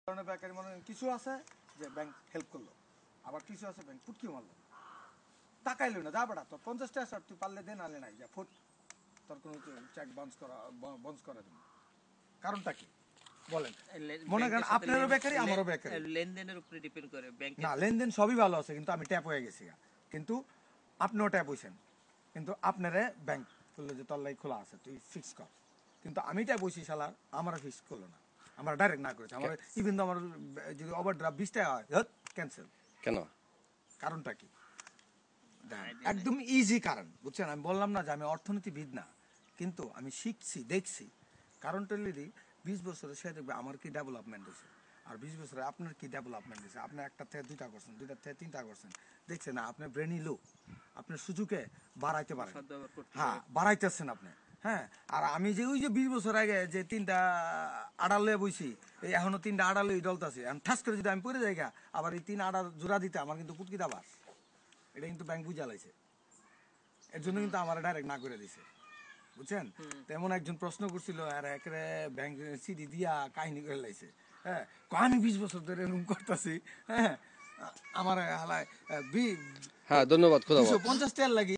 ধরনের বেকারি মনে কিছু আছে যে ব্যাংক হেল্প করলো, আবার কিছু আছে ব্যাংক ফুটকি মারলো, টাকাইলো না, যা বেড়া তোর 50 টাকা স্যার তুই পারলে দেন, আলে নাই, যা ফুট, তোর কোনো চেক বঞ্চ করা দেন। কারণটা কি বলেন? মনে করেন আপনারও বেকারি আমারও বেকারি, লেনদেনের উপরে ডিপেন্ড করে ব্যাংক না লেনদেন সবই ভালো আছে, কিন্তু আমি ট্যাপ হয়ে গেছি, কিন্তু আপনিও ট্যাপ হইছেন, কিন্তু আপনারে ব্যাংক বললো যে তোর লাই খোলা আছে তুই ফিক্স কর, কিন্তু আমি ট্যাপ হইছি শালা আমার ফিক্স করলো না, আমার ডাইরেক্ট না করেছে, আমার ইভেন তো আমার যদি ওভারড্রাফট 20 টাকা হয় ক্যান্সেল। কেন? কারণটা কি? একদম ইজি কারণ, বুঝছেন? আমি বললাম না যে আমি অর্থনীতিবিদ না, কিন্তু আমি শিখছি, দেখছি। কারণটা যদি 20 বছরে সে দেখবে আমার কি ডেভেলপমেন্ট হয়েছে, আর 20 বছরে আপনার কি ডেভেলপমেন্ট হয়েছে। আপনি একটা থেকে দুইটা করছেন, দুইটা থেকে তিনটা করছেন, দেখছেন না আপনার ব্রেনই লো, আপনার সুযোগে বাড়াইতে পারেন, হ্যাঁ বাড়াইতেছেন আপনি, হ্যাঁ। আর আমি যে ওই যে 20 বছর আগে যে 3টা আড়ালে বইছি, এই এখনো 3টা আড়ালে ডলতাছে, আমি ঠাস করে যদি আমি পড়ে যাই আবার এই 3 আড়াল জোড়া দিতে আমার কিন্তু পুটকিটা বাস, এটা কিন্তু ব্যাংক বুঝা লাইছে, এর জন্য কিন্তু আমার ডাইরেক্ট না করে দিছে, বুঝছেন? তেমন একজন প্রশ্ন করছিল আর একরে ব্যাংক সিডি দিয়া কাহিনী করে লাইছে, হ্যাঁ আমি 20 বছর ধরে এরকম করতেছি, হ্যাঁ আমার হালায় হ্যাঁ ধন্যবাদ, খোদা 250 টাকা লাগি